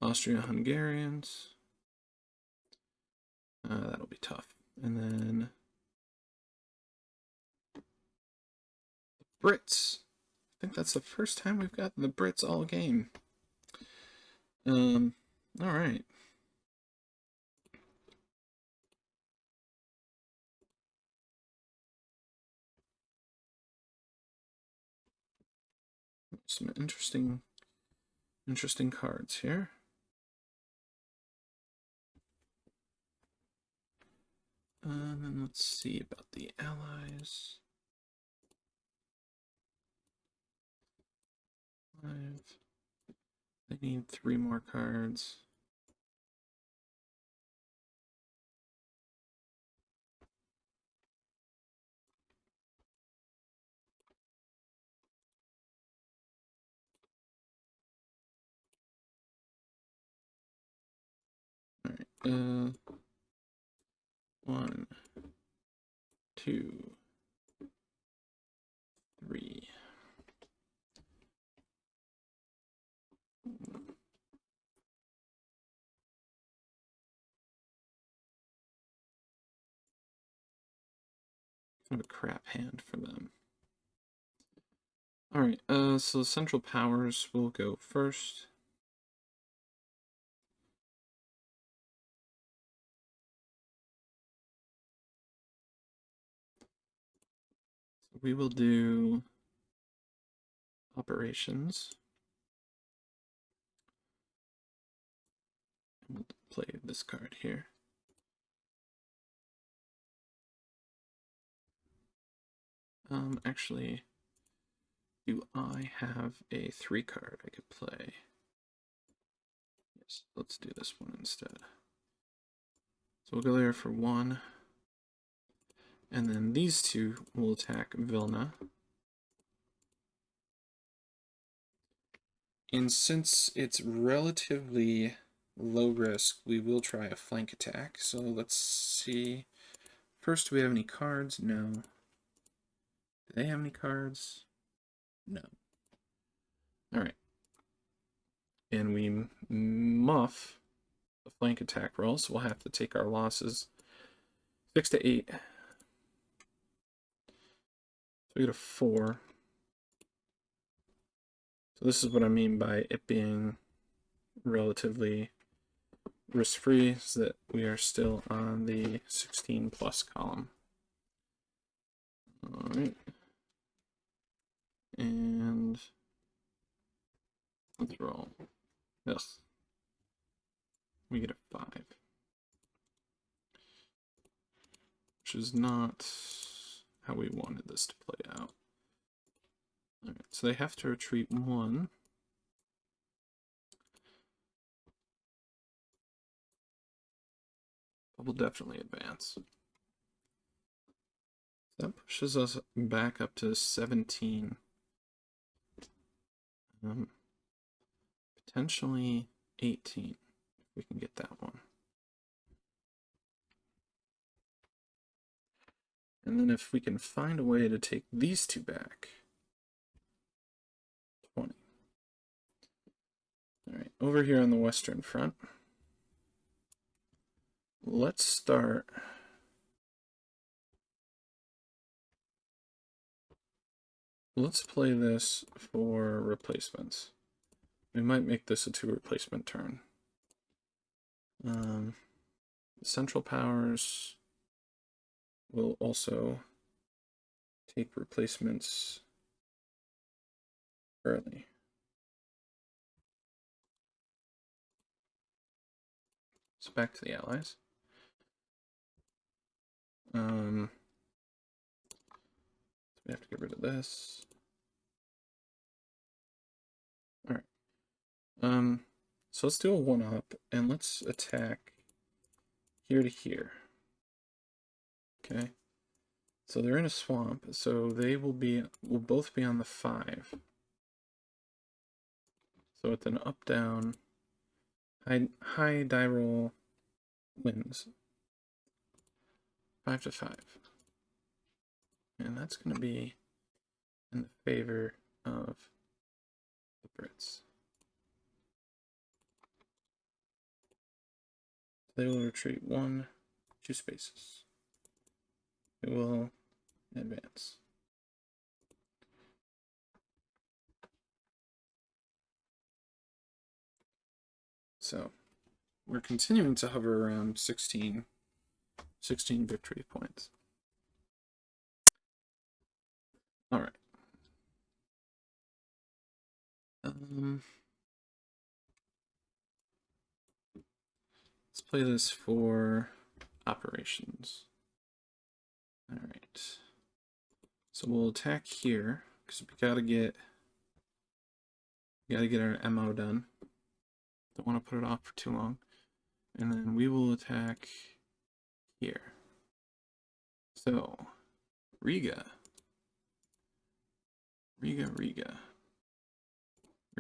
Austria-Hungarians. That'll be tough. And then Brits. I think that's the first time we've got the Brits all game. All right. Some interesting cards here. And let's see about the allies. 5. They need 3 more cards. All right. 1, 2, 3. Kind of a crap hand for them. All right. So the Central Powers will go first. we will do operations. We'll play this card here. Actually, do I have a 3 card I could play? Yes, let's do this one instead. So we'll go there for 1. And then these 2 will attack Vilna. And since it's relatively low risk, we will try a flank attack. So let's see. First, do we have any cards? No. Do they have any cards? No. Alright. And we muff the flank attack roll, so we'll have to take our losses. 6 to 8. So we get a 4. So this is what I mean by it being relatively risk-free, is that we are still on the 16 plus column. All right. And let's roll. Yes. We get a 5. Which is not how we wanted this to play out. All right, so they have to retreat 1. But we'll definitely advance. That pushes us back up to 17. Potentially 18, if we can get that one. And then if we can find a way to take these 2 back, 20. All right, over here on the Western Front, let's start. Let's play this for replacements. We might make this a 2 replacement turn. Central powers will also take replacements early. So back to the allies. We have to get rid of this. All right. So let's do a 1-up and let's attack here to here. Okay. So they're in a swamp, so they will both be on the 5. So it's an up-down, high die roll wins. 5 to 5. And that's going to be in the favor of the Brits. They will retreat 1, 2 spaces. It will advance. So we're continuing to hover around 16 victory points. All right. Let's play this for operations. All right. So we'll attack here because we gotta get our MO done. Don't want to put it off for too long. And then we will attack here. So Riga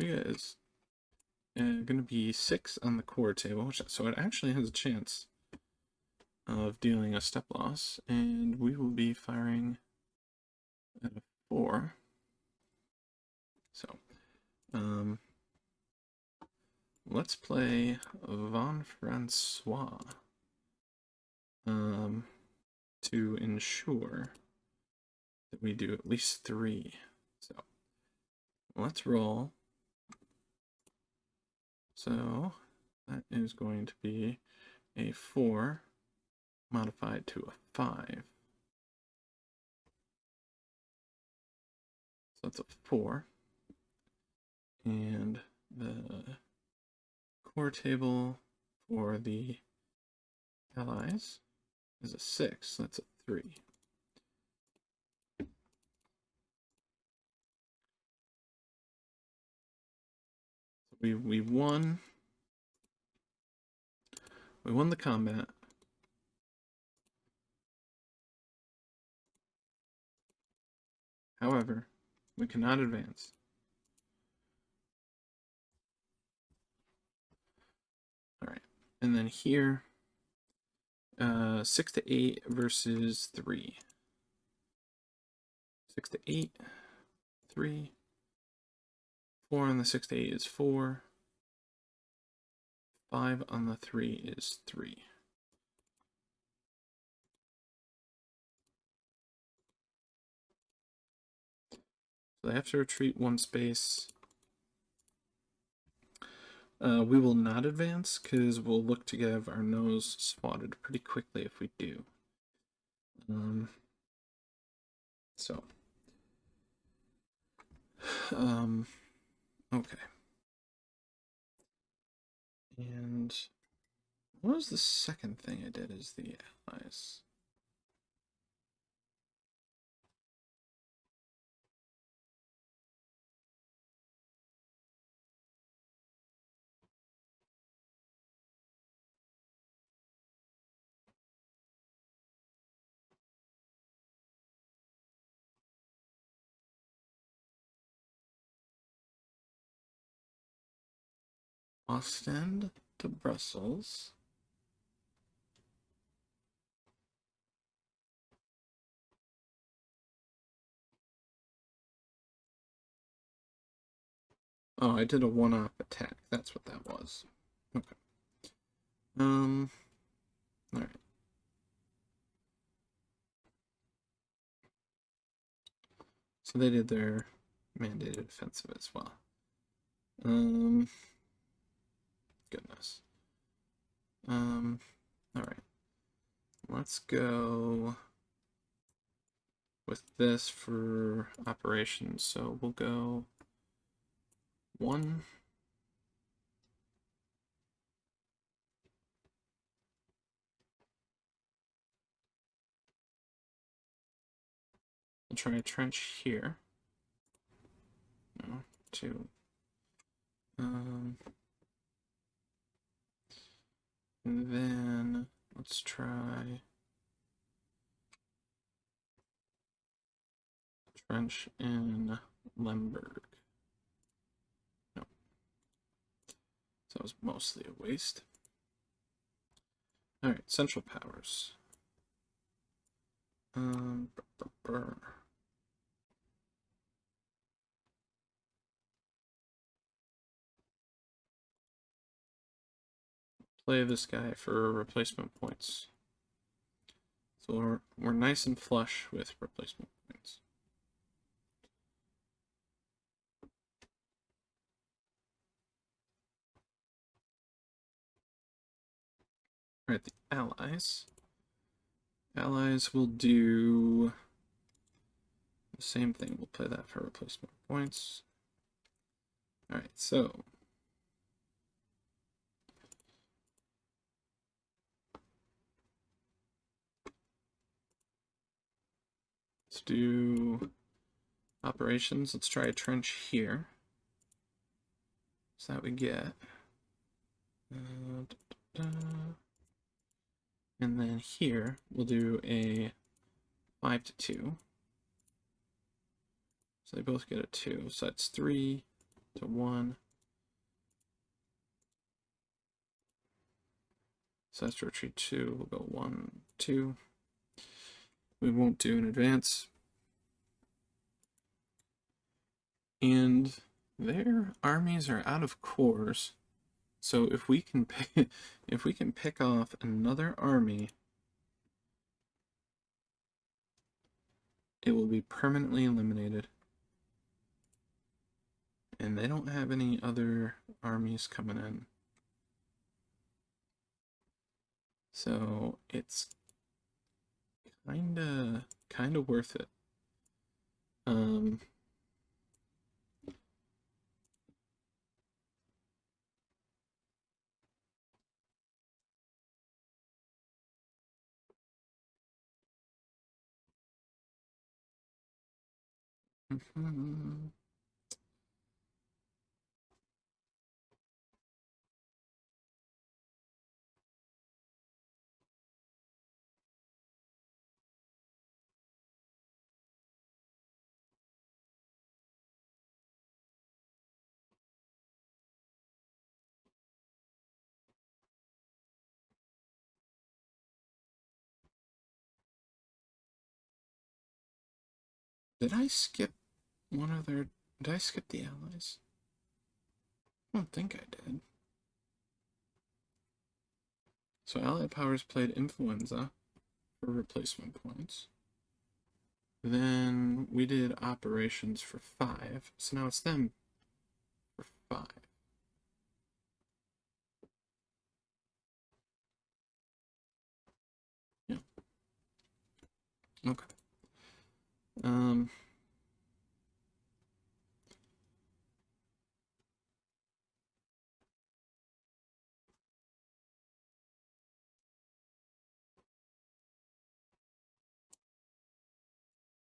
is going to be 6 on the core table, so it actually has a chance of dealing a step loss, and we will be firing at a 4. So let's play Von Francois to ensure that we do at least 3. So let's roll. So that is going to be a 4 modified to a 5. So that's a 4. And the core table for the allies is a 6. So that's a 3. We won. We won the combat. However, we cannot advance. All right, and then here, 6 to 8 versus 3. 6 to 8, 3. 4 on the 6 to 8 is 4. 5 on the 3 is 3. So they have to retreat 1 space. We will not advance because we'll look to get our nose spotted pretty quickly if we do. Okay. And what was the second thing I did is the allies. Ostend to Brussels. Oh, I did a one-off attack. That's what that was. Okay. All right. So they did their mandated offensive as well. Goodness. All right. Let's go with this for operations. So we'll go 1. We'll try a trench here. No, 2. And then let's try trench in Lemberg. No. So that was mostly a waste. All right, Central Powers. Play this guy for replacement points. So we're nice and flush with replacement points. All right, the allies. Allies will do the same thing. We'll play that for replacement points. All right, so let's do operations. Let's try a trench here. So that we get. And then here we'll do a 5 to 2. So they both get a 2. So that's 3 to 1. So that's retreat 2. We'll go 1, 2. We won't do an advance. And their armies are out of cores. So if we can pick off another army, it will be permanently eliminated. And they don't have any other armies coming in. So it's kinda worth it. Did I skip one of their... Did I skip the allies? I don't think I did. So allied powers played influenza for replacement points. Then we did operations for 5. So now it's them for 5. Yeah. Okay.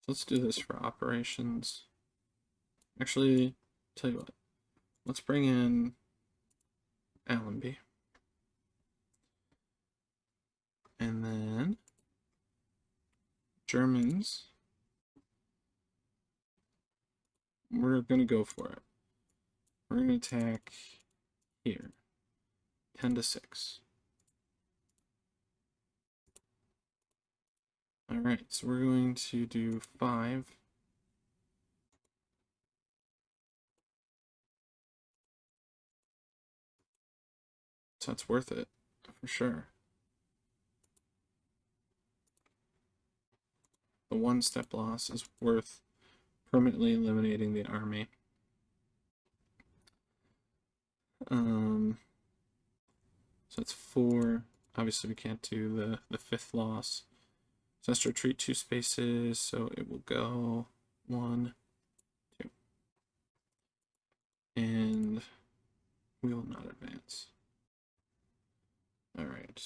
Let's do this for operations. Actually, tell you what. Let's bring in Allenby. And then Germans. We're going to go for it. We're going to attack here. 10 to 6. Alright, so we're going to do 5. So that's worth it, for sure. The 1-step loss is worth permanently eliminating the army. So that's 4. Obviously, we can't do the 5th loss. So let's retreat 2 spaces, so it will go 1, 2. And we will not advance. Alright.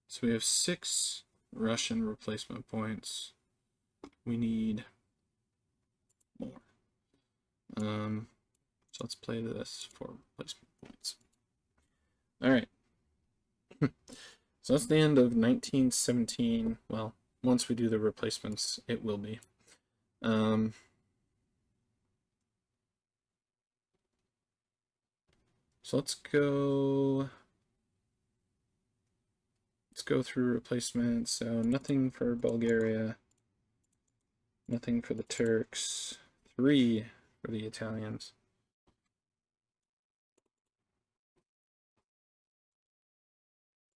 So we have 6 Russian replacement points. We need more. So let's play this for replacement points. Alright. So that's the end of 1917. Well, once we do the replacements, it will be. So let's go through replacements. So nothing for Bulgaria, nothing for the Turks, 3 for the Italians.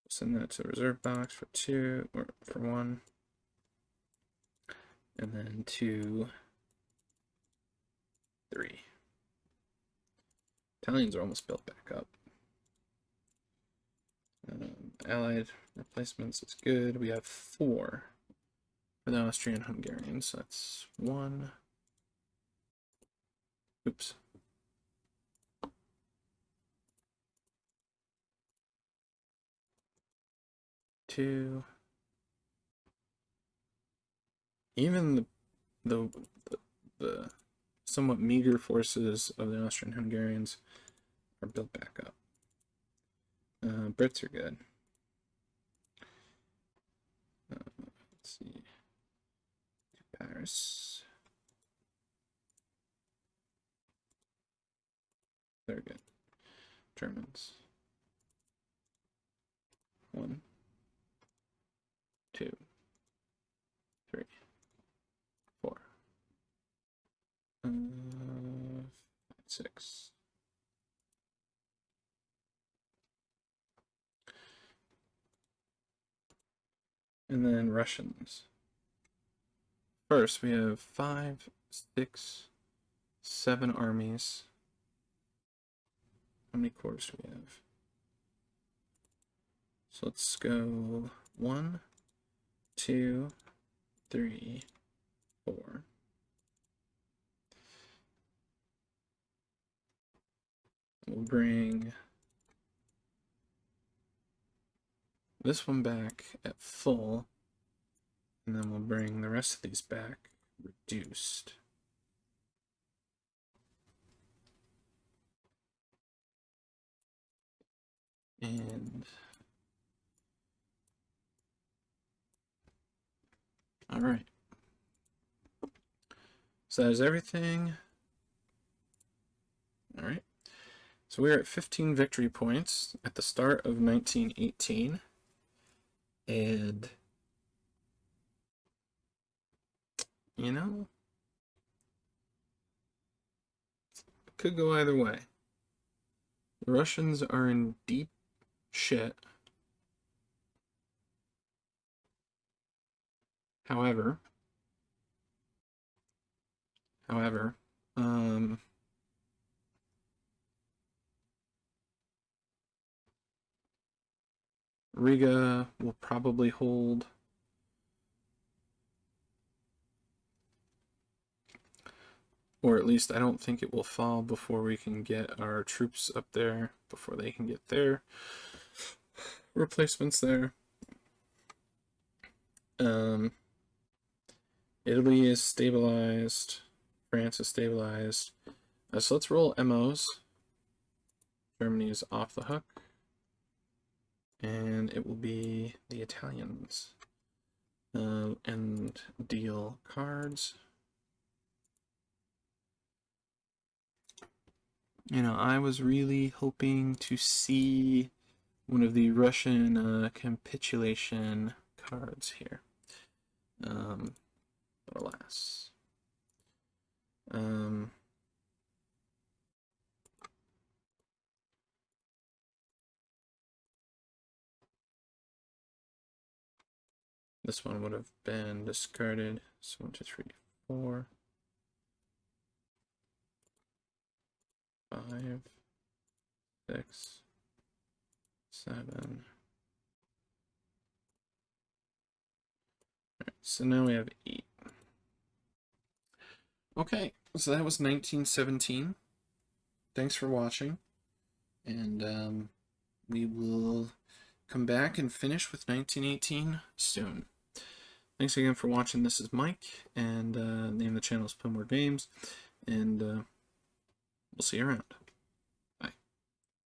Send that to the reserve box for 2 or for 1. And then 2, 3. Italians are almost built back up. Allied replacements is good. We have 4 for the Austrian-Hungarians. So that's 1. Oops. 2. Even the somewhat meager forces of the Austrian-Hungarians are built back up. Brits are good. Let's see. Paris. They're good. Germans. 1, 2, 3, 4, 5, 6. And then Russians. First, we have 5, 6, 7 armies. How many corps do we have? So let's go 1, 2, 3, 4. We'll bring this one back at full, and then we'll bring the rest of these back reduced. And all right. So that is everything. All right. So we're at 15 victory points at the start of 1918. And, you know, it could go either way. The Russians are in deep shit. However, Riga will probably hold. Or at least I don't think it will fall before we can get our troops up there, before they can get their replacements there. Italy is stabilized. France is stabilized. So let's roll MOs. Germany is off the hook. And it will be the Italians. And deal cards. You know, I was really hoping to see one of the Russian capitulation cards here. But alas. This one would have been discarded. So 1, 2, 3, 4, 5, 6, 7. Alright, so now we have 8. Okay, so that was 1917. Thanks for watching. And we will come back and finish with 1918 soon. Thanks again for watching. This is Mike, and the name of the channel is More Games, and we'll see you around.